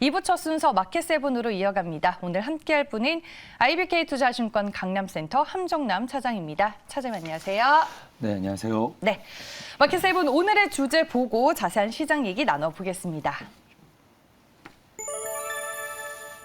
2부 첫 순서 마켓세븐으로 이어갑니다. 오늘 함께할 분은 IBK투자증권 강남센터 함정남 차장입니다. 차장님 안녕하세요. 네, 안녕하세요. 네, 마켓세븐 오늘의 주제 보고 자세한 시장 얘기 나눠보겠습니다.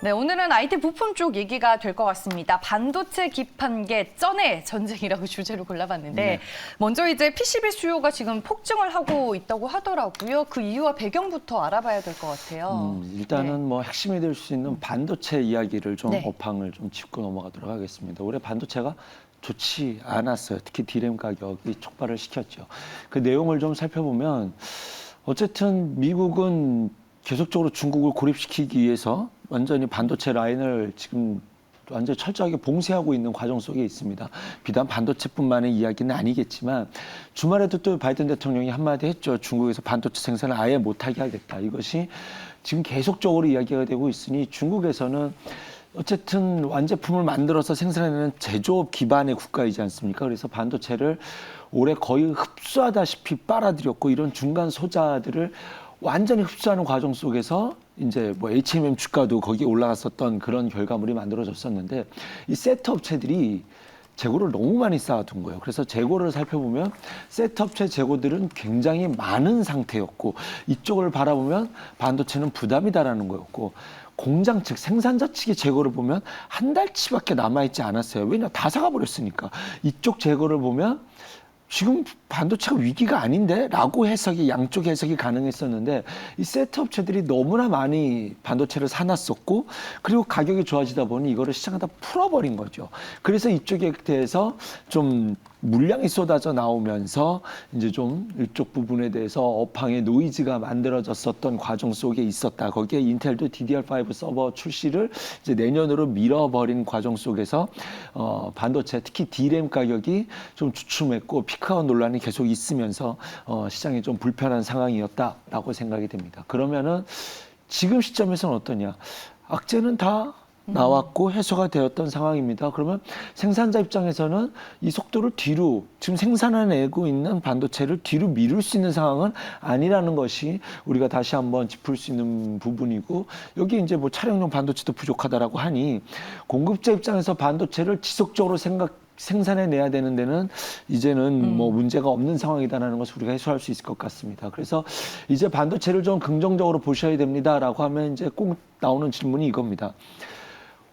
네, 오늘은 IT 부품 쪽 얘기가 될 것 같습니다. 반도체 기판계 쩐의 전쟁이라고 주제로 골라봤는데 네. 먼저 이제 PCB 수요가 지금 폭증을 하고 있다고 하더라고요. 그 이유와 배경부터 알아봐야 될 것 같아요. 일단은 네. 뭐 핵심이 될 수 있는 반도체 이야기를 좀 네. 업황을 좀 짚고 넘어가도록 하겠습니다. 올해 반도체가 좋지 않았어요. 특히 디램 가격이 촉발을 시켰죠. 그 내용을 좀 살펴보면 어쨌든 미국은 계속적으로 중국을 고립시키기 위해서 완전히 반도체 라인을 지금 완전히 철저하게 봉쇄하고 있는 과정 속에 있습니다. 비단 반도체뿐만의 이야기는 아니겠지만 주말에도 또 바이든 대통령이 한마디 했죠. 중국에서 반도체 생산을 아예 못하게 하겠다. 이것이 지금 계속적으로 이야기가 되고 있으니 중국에서는 어쨌든 완제품을 만들어서 생산하는 제조업 기반의 국가이지 않습니까? 그래서 반도체를 올해 거의 흡수하다시피 빨아들였고 이런 중간 소자들을 완전히 흡수하는 과정 속에서 이제 뭐 HMM 주가도 거기에 올라갔었던 그런 결과물이 만들어졌었는데 이 세트 업체들이 재고를 너무 많이 쌓아둔 거예요. 그래서 재고를 살펴보면 세트 업체 재고들은 굉장히 많은 상태였고 이쪽을 바라보면 반도체는 부담이다라는 거였고 공장 측 생산자 측의 재고를 보면 한 달치밖에 남아있지 않았어요. 왜냐 다 사가 버렸으니까. 이쪽 재고를 보면 지금 반도체가 위기가 아닌데? 라고 해석이 양쪽 해석이 가능했었는데 이 세트 업체들이 너무나 많이 반도체를 사놨었고 그리고 가격이 좋아지다 보니 이거를 시장에다 풀어버린 거죠. 그래서 이쪽에 대해서 좀 물량이 쏟아져 나오면서 이제 좀 이쪽 부분에 대해서 업황의 노이즈가 만들어졌었던 과정 속에 있었다. 거기에 인텔도 DDR5 서버 출시를 이제 내년으로 밀어버린 과정 속에서 반도체 특히 D램 가격이 좀 주춤했고 피크아웃 논란이 계속 있으면서 시장이 좀 불편한 상황이었다라고 생각이 됩니다. 그러면은 지금 시점에서는 어떠냐? 악재는 다 나왔고 해소가 되었던 상황입니다. 그러면 생산자 입장에서는 이 속도를 뒤로 지금 생산해내고 있는 반도체를 뒤로 미룰 수 있는 상황은 아니라는 것이 우리가 다시 한번 짚을 수 있는 부분이고 여기 이제 뭐 차량용 반도체도 부족하다라고 하니 공급자 입장에서 반도체를 지속적으로 생산해내야 되는 데는 이제는 뭐 문제가 없는 상황이다라는 것을 우리가 해소할 수 있을 것 같습니다. 그래서 이제 반도체를 좀 긍정적으로 보셔야 됩니다라고 하면 이제 꼭 나오는 질문이 이겁니다.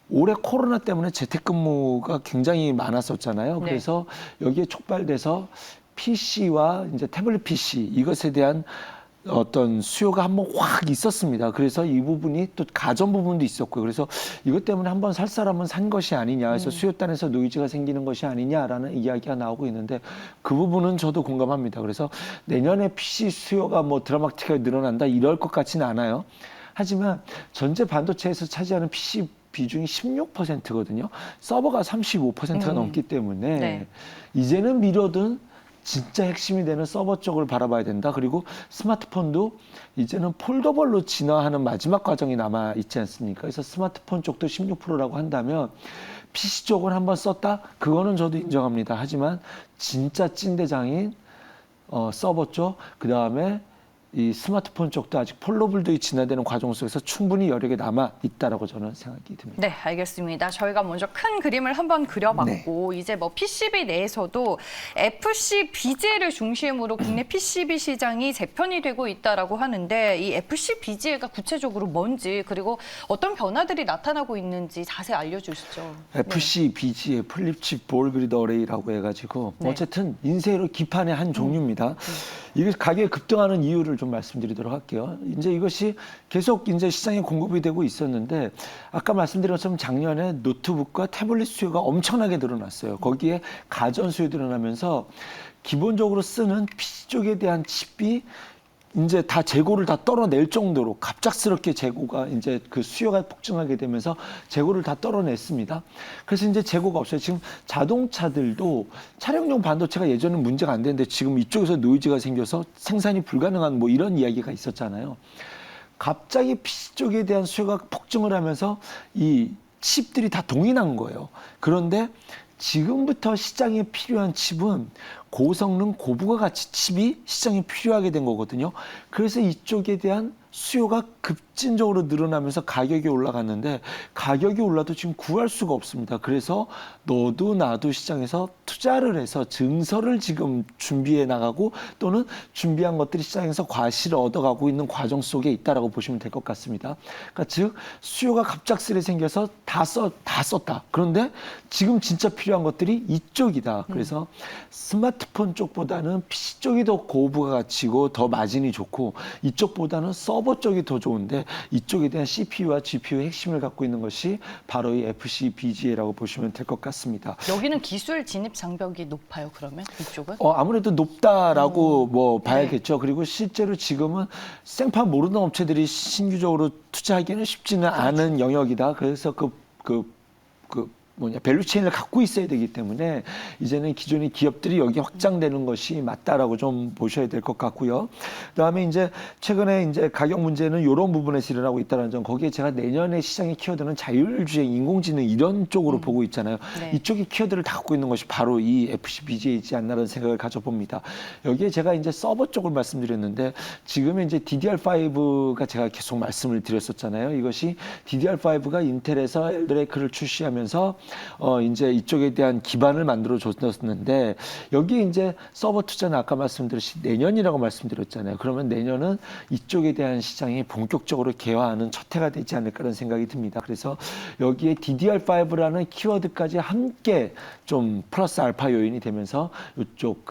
올해 코로나 때문에 재택근무가 굉장히 많았었잖아요. 네. 그래서 여기에 촉발돼서 PC와 이제 태블릿 PC 이것에 대한 어떤 수요가 한번 확 있었습니다. 그래서 이 부분이 또 가전 부분도 있었고요. 그래서 이것 때문에 한번 살 사람은 산 것이 아니냐. 그래서 수요단에서 노이즈가 생기는 것이 아니냐라는 이야기가 나오고 있는데 그 부분은 저도 공감합니다. 그래서 내년에 PC 수요가 뭐 드라마틱하게 늘어난다 이럴 것 같지는 않아요. 하지만 전체 반도체에서 차지하는 PC 비중이 16%거든요. 서버가 35%가 넘기 때문에 네. 이제는 미뤄둔 진짜 핵심이 되는 서버 쪽을 바라봐야 된다. 그리고 스마트폰도 이제는 폴더블로 진화하는 마지막 과정이 남아 있지 않습니까? 그래서 스마트폰 쪽도 16%라고 한다면 PC 쪽을 한번 썼다? 그거는 저도 인정합니다. 하지만 진짜 찐대장인 서버 쪽, 그 다음에 이 스마트폰 쪽도 아직 폴더블도에 진화되는 과정 속에서 충분히 여력이 남아 있다라고 저는 생각이 듭니다. 네, 알겠습니다. 저희가 먼저 큰 그림을 한번 그려봤고 이제 뭐 PCB 내에서도 FCBGA를 중심으로 국내 PCB 시장이 재편이 되고 있다라고 하는데 이 FCBGA가 구체적으로 뭔지 그리고 어떤 변화들이 나타나고 있는지 자세히 알려주시죠. FCBGA 플립칩 볼 그리드 어레이라고 해가지고 네. 어쨌든 인쇄로 기판의 한 종류입니다. 이게 가격이 급등하는 이유를 좀 말씀드리도록 할게요. 이제 이것이 계속 이제 시장에 공급이 되고 있었는데 아까 말씀드린 것처럼 작년에 노트북과 태블릿 수요가 엄청나게 늘어났어요. 거기에 가전 수요 늘어나면서 기본적으로 쓰는 PC 쪽에 대한 칩이 이제 다 재고를 다 떨어낼 정도로 갑작스럽게 재고가 이제 그 수요가 폭증하게 되면서 재고를 다 떨어냈습니다. 그래서 이제 재고가 없어요. 지금 자동차들도 차량용 반도체가 예전엔 문제가 안 되는데 지금 이쪽에서 노이즈가 생겨서 생산이 불가능한 뭐 이런 이야기가 있었잖아요. 갑자기 PC 쪽에 대한 수요가 폭증을 하면서 이 칩들이 다 동인한 거예요. 그런데 지금부터 시장에 필요한 칩은 고성능 고부가가치 칩이 시장에 필요하게 된 거거든요. 그래서 이쪽에 대한 수요가 급진적으로 늘어나면서 가격이 올라갔는데 가격이 올라도 지금 구할 수가 없습니다. 그래서 너도 나도 시장에서 투자를 해서 증서를 지금 준비해 나가고 또는 준비한 것들이 시장에서 과실을 얻어가고 있는 과정 속에 있다라고 보시면 될 것 같습니다. 그러니까 즉 수요가 갑작스레 생겨서 다 썼다. 그런데 지금 진짜 필요한 것들이 이쪽이다. 그래서 스마트폰 쪽보다는 PC 쪽이 더 고부가 가치고 더 마진이 좋고 이쪽보다는 서버 쪽이 더 좋은데 이쪽에 대한 CPU와 GPU의 핵심을 갖고 있는 것이 바로 이 FC BGA라고 보시면 될 것 같습니다. 여기는 기술 진입 장벽이 높아요, 그러면 이쪽은? 아무래도 높다라고 뭐 봐야겠죠. 그리고 실제로 지금은 생판 모르는 업체들이 신규적으로 투자하기는 쉽지는 않은 영역이다. 그래서 밸류체인을 갖고 있어야 되기 때문에 이제는 기존의 기업들이 여기 확장되는 것이 맞다라고 좀 보셔야 될 것 같고요. 그다음에 이제 최근에 이제 가격 문제는 이런 부분에서 일어나고 있다는 점, 거기에 제가 내년에 시장의 키워드는 자율주행, 인공지능 이런 쪽으로 보고 있잖아요. 네. 이쪽이 키워드를 다 갖고 있는 것이 바로 이 FCBGA이지 않나라는 생각을 가져봅니다. 여기에 제가 이제 서버 쪽을 말씀드렸는데 지금 이제 DDR5가 제가 계속 말씀을 드렸었잖아요. 이것이 DDR5가 인텔에서 엘드레이크를 출시하면서 이제 이쪽에 대한 기반을 만들어 줬었는데 여기 이제 서버 투자는 아까 말씀드렸듯이 내년이라고 말씀드렸잖아요. 그러면 내년은 이쪽에 대한 시장이 본격적으로 개화하는 첫 해가 되지 않을까라는 생각이 듭니다. 그래서 여기에 DDR5라는 키워드까지 함께 좀 플러스 알파 요인이 되면서 이쪽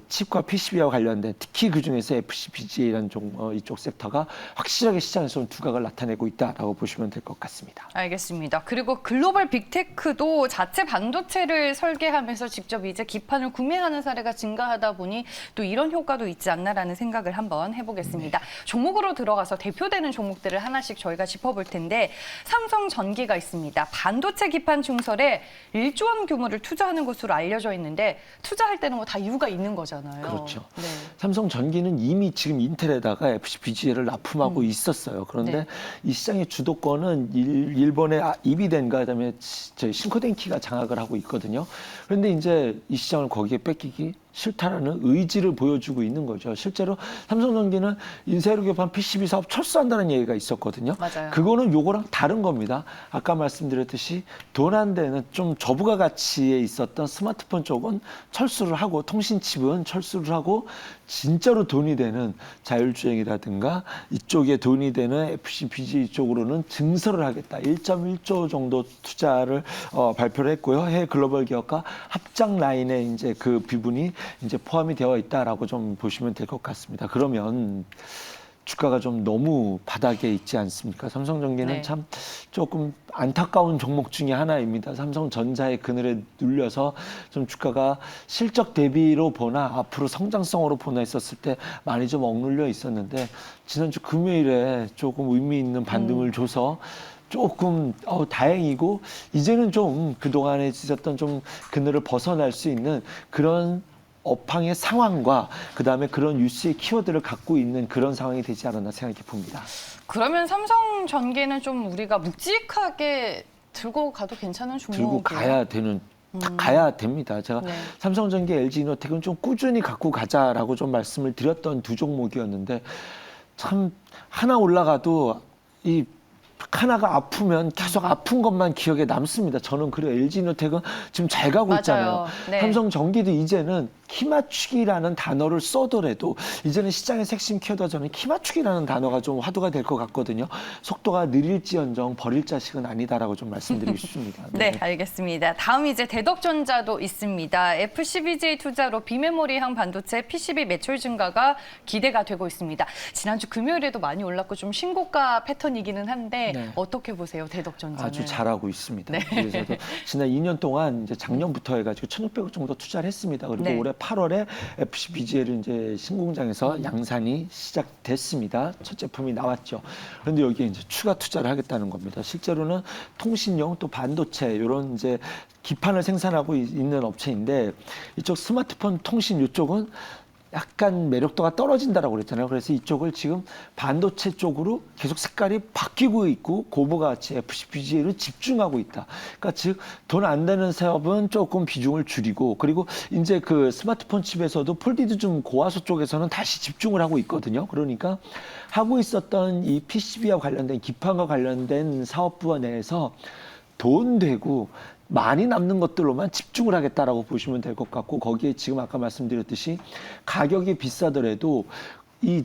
칩과 PCB와 관련된 특히 그 중에서 FCBGA라는 이쪽 섹터가 확실하게 시장에서 두각을 나타내고 있다라고 보시면 될 것 같습니다. 알겠습니다. 그리고 글로벌 빅테크도 자체 반도체를 설계하면서 직접 이제 기판을 구매하는 사례가 증가하다 보니 또 이런 효과도 있지 않나라는 생각을 한번 해보겠습니다. 종목으로 들어가서 대표되는 종목들을 하나씩 저희가 짚어볼 텐데 삼성전기가 있습니다. 반도체 기판 증설에 1조 원 규모를 투자하는 것으로 알려져 있는데 투자할 때는 뭐 다 이유가 있는 거잖아요. 그렇죠. 네. 삼성전기는 이미 지금 인텔에다가 FCBGA를 납품하고 있었어요. 그런데 네. 이 시장의 주도권은 일본의 이비덴과 그다음에 저희 신코덴키가 장악을 하고 있거든요. 그런데 이제 이 시장을 거기에 뺏기기 싫다라는 의지를 보여주고 있는 거죠. 실제로 삼성전기는 인쇄로 교판 PCB 사업 철수한다는 얘기가 있었거든요. 맞아요. 그거는 요거랑 다른 겁니다. 아까 말씀드렸듯이 돈 안 되는 좀 저부가 가치에 있었던 스마트폰 쪽은 철수를 하고 통신칩은 철수를 하고 진짜로 돈이 되는 자율주행이라든가 이쪽에 돈이 되는 FCBGA 쪽으로는 증설을 하겠다. 1.1조 정도 투자를 발표를 했고요. 해외 글로벌 기업과 합작 라인에 이제 그 부분이 이제 포함이 되어 있다라고 좀 보시면 될 것 같습니다. 그러면 주가가 좀 너무 바닥에 있지 않습니까? 삼성전기는 네. 참 조금 안타까운 종목 중에 하나입니다. 삼성전자의 그늘에 눌려서 좀 주가가 실적 대비로 보나 앞으로 성장성으로 보나 했었을 때 많이 좀 억눌려 있었는데 지난주 금요일에 조금 의미 있는 반등을 줘서 조금 다행이고 이제는 좀 그동안에 있었던 좀 그늘을 벗어날 수 있는 그런 업황의 상황과 그다음에 그런 뉴스의 키워드를 갖고 있는 그런 상황이 되지 않았나 생각해 봅니다. 그러면 삼성전기는 좀 우리가 묵직하게 들고 가도 괜찮은 종목이에요? 들고 가야 되는 가야 됩니다. 제가 네. 삼성전기, LG이노텍은 좀 꾸준히 갖고 가자라고 좀 말씀을 드렸던 두 종목이었는데 참 하나 올라가도 이 하나가 아프면 계속 아픈 것만 기억에 남습니다. 저는 그래요. LG이노텍은 지금 잘 가고 맞아요. 있잖아요. 네. 삼성전기도 이제는 키맞추기라는 단어를 써더라도 이제는 시장의 핵심 키워드가 저는 키맞추기라는 단어가 좀 화두가 될 것 같거든요. 속도가 느릴지언정 버릴 자식은 아니다라고 좀 말씀드리고 싶습니다. 네, 알겠습니다. 다음 이제 대덕전자도 있습니다. FCBGA 투자로 비메모리형 반도체 PCB 매출 증가가 기대가 되고 있습니다. 지난주 금요일에도 많이 올랐고 좀 신고가 패턴이기는 한데 네. 어떻게 보세요, 대덕전자는? 아주 잘하고 있습니다. 네. 그래서 지난 2년 동안 이제 작년부터 해가지고 1,600억 정도 투자를 했습니다. 그리고 네. 올해 8월에 FCBGA를 이제 신공장에서 양산이 시작됐습니다. 첫 제품이 나왔죠. 그런데 여기에 이제 추가 투자를 하겠다는 겁니다. 실제로는 통신용 또 반도체 이런 이제 기판을 생산하고 있는 업체인데 이쪽 스마트폰 통신 이쪽은 약간 매력도가 떨어진다라고 그랬잖아요. 그래서 이쪽을 지금 반도체 쪽으로 계속 색깔이 바뀌고 있고 고부가 가치 FCBGA로 집중하고 있다. 그러니까 즉 돈 안 되는 사업은 조금 비중을 줄이고 그리고 이제 그 스마트폰 칩에서도 폴디드 좀 고화소 쪽에서는 다시 집중을 하고 있거든요. 그러니까 하고 있었던 이 PCB와 관련된 기판과 관련된 사업부 내에서 돈 되고 많이 남는 것들로만 집중을 하겠다라고 보시면 될 것 같고 거기에 지금 아까 말씀드렸듯이 가격이 비싸더라도 이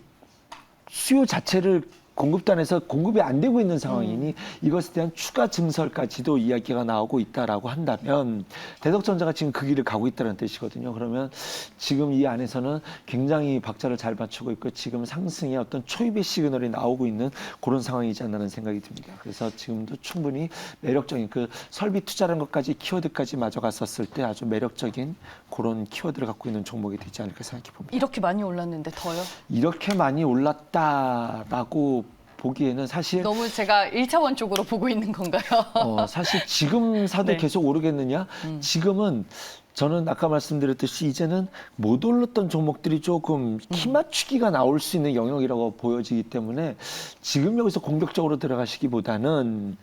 수요 자체를 공급단에서 공급이 안 되고 있는 상황이니 이것에 대한 추가 증설까지도 이야기가 나오고 있다라고 한다면 대덕전자가 지금 그 길을 가고 있다는 뜻이거든요. 그러면 지금 이 안에서는 굉장히 박자를 잘 맞추고 있고 지금 상승의 어떤 초입의 시그널이 나오고 있는 그런 상황이지 않나는 생각이 듭니다. 그래서 지금도 충분히 매력적인 그 설비 투자라는 것까지 키워드까지 마저갔었을 때 아주 매력적인 그런 키워드를 갖고 있는 종목이 되지 않을까 생각해 봅니다. 이렇게 많이 올랐는데 더요? 이렇게 많이 올랐다라고 보기에는 사실 너무 제가 1차원 쪽으로 보고 있는 건가요? 사실 지금 사도 네. 계속 오르겠느냐? 지금은 저는 아까 말씀드렸듯이 이제는 못 올랐던 종목들이 조금 키 맞추기가 나올 수 있는 영역이라고 보여지기 때문에 지금 여기서 공격적으로 들어가시기보다는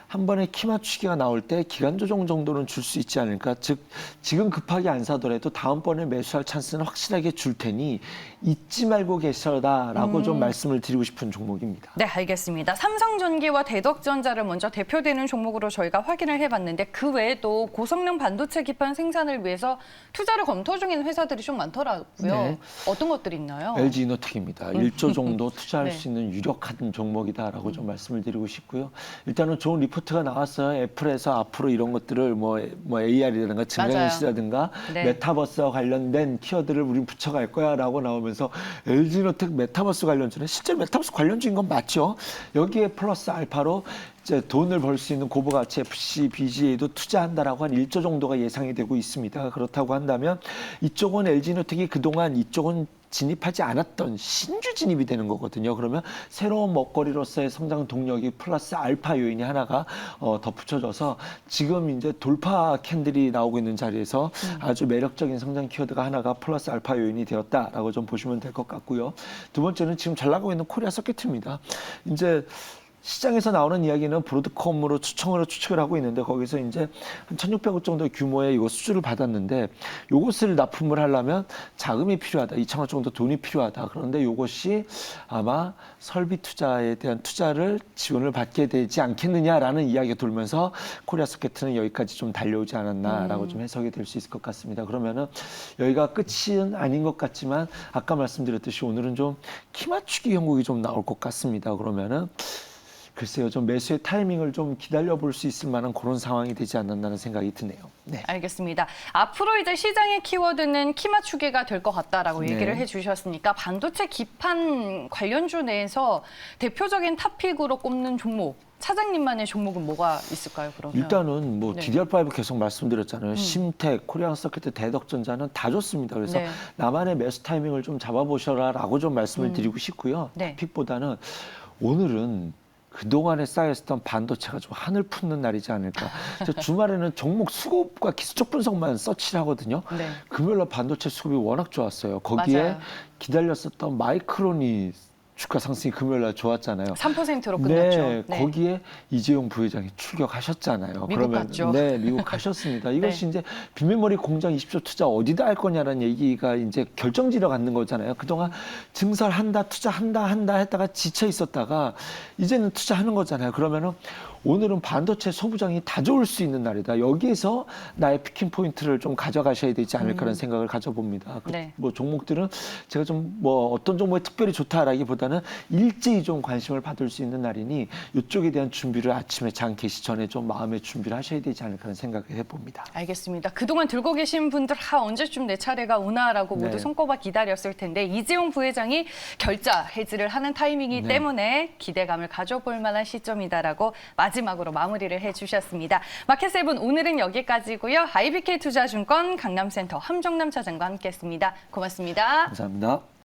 한 번에 키 맞추기가 나올 때 기간 조정 정도는 줄 수 있지 않을까? 즉 지금 급하게 안 사더라도 다음번에 매수할 찬스는 확실하게 줄 테니 잊지 말고 계셔라라고 좀 말씀을 드리고 싶은 종목입니다. 네, 알겠습니다. 삼성전기와 대덕전자를 먼저 대표되는 종목으로 저희가 확인을 해봤는데 그 외에도 고성능 반도체 기판 생산을 위해서 투자를 검토 중인 회사들이 좀 많더라고요. 네. 어떤 것들이 있나요? LG 이노텍입니다. 1조 정도 투자할 네. 수 있는 유력한 종목이다라고 좀 말씀을 드리고 싶고요. 일단은 좋은 리포트가 나왔어요. 애플에서 앞으로 이런 것들을 뭐 AR이라든가 증강현실이라든가 네. 메타버스와 관련된 키워드를 우린 붙여갈 거야라고 나오면서 LG 이노텍 메타버스 관련주는 실제 메타버스 관련주인 건 맞죠. 여기에 플러스 알파로 이제 돈을 벌 수 있는 고부가치 FCBGA도 투자한다라고 한 1조 정도가 예상이 되고 있습니다. 그렇다고 한다면 이쪽은 LG이노텍이 그동안 이쪽은 진입하지 않았던 신주 진입이 되는 거거든요. 그러면 새로운 먹거리로서의 성장 동력이 플러스 알파 요인이 하나가 덧붙여져서 지금 이제 돌파 캔들이 나오고 있는 자리에서 아주 매력적인 성장 키워드가 하나가 플러스 알파 요인이 되었다라고 좀 보시면 될 것 같고요. 두 번째는 지금 잘 나가고 있는 코리아 서킷입니다. 이제 시장에서 나오는 이야기는 브로드콤으로 추측을 하고 있는데 거기서 이제 한 1,600억 정도 규모의 이거 수주를 받았는데 요것을 납품을 하려면 자금이 필요하다. 2,000억 정도 돈이 필요하다. 그런데 요것이 아마 설비 투자에 대한 투자를 지원을 받게 되지 않겠느냐라는 이야기가 돌면서 코리아 서킷은 여기까지 좀 달려오지 않았나라고 좀 해석이 될 수 있을 것 같습니다. 그러면은 여기가 끝은 아닌 것 같지만 아까 말씀드렸듯이 오늘은 좀 키 맞추기 형국이 좀 나올 것 같습니다. 그러면은 글쎄요, 좀 매수의 타이밍을 좀 기다려 볼 수 있을 만한 그런 상황이 되지 않았나는 생각이 드네요. 네. 알겠습니다. 앞으로 이제 시장의 키워드는 키 맞추기가 될 것 같다라고 네. 얘기를 해주셨으니까 반도체 기판 관련주 내에서 대표적인 탑픽으로 꼽는 종목, 차장님만의 종목은 뭐가 있을까요? 그러면 일단은 뭐 네. DDR5 계속 말씀드렸잖아요. 심텍, 코리안 서킷, 대덕전자는 다 좋습니다. 그래서 네. 나만의 매수 타이밍을 좀 잡아보셔라라고 좀 말씀을 드리고 싶고요. 네. 픽보다는 오늘은 그동안에 쌓여있던 반도체가 좀 한을 품는 날이지 않을까. 저 주말에는 종목 수급과 기술적 분석만 서치를 하거든요. 네. 금요일날 반도체 수급이 워낙 좋았어요. 거기에 맞아요. 기다렸었던 마이크론이 주가 상승이 금요일날 좋았잖아요. 3%로 끝났죠. 네, 거기에 이재용 부회장이 출격하셨잖아요. 미국 갔죠. 네, 미국 가셨습니다. 이것이 이제 빈메모리 공장 20조 투자 어디다 할 거냐라는 얘기가 이제 결정지러 갖는 거잖아요. 그동안 증설한다, 투자한다 했다가 지쳐 있었다가 이제는 투자하는 거잖아요. 그러면은 오늘은 반도체 소부장이 다 좋을 수 있는 날이다. 여기에서 나의 피킹 포인트를 좀 가져가셔야 되지 않을까라는 생각을 가져봅니다. 네. 뭐 종목들은 제가 좀 뭐 어떤 종목이 특별히 좋다라기보다는 일제히 좀 관심을 받을 수 있는 날이니 이쪽에 대한 준비를 아침에 장 개시 전에 좀 마음의 준비를 하셔야 되지 않을까라는 생각을 해봅니다. 알겠습니다. 그동안 들고 계신 분들 언제쯤 내 차례가 오나라고 모두 네. 손꼽아 기다렸을 텐데 이재용 부회장이 결자 해지를 하는 타이밍이기 네. 때문에 기대감을 가져볼 만한 시점이다라고 마지막으로 마무리를 해주셨습니다. 마켓세븐 오늘은 여기까지고요. IBK 투자증권 강남센터 함정남 차장과 함께했습니다. 고맙습니다. 감사합니다.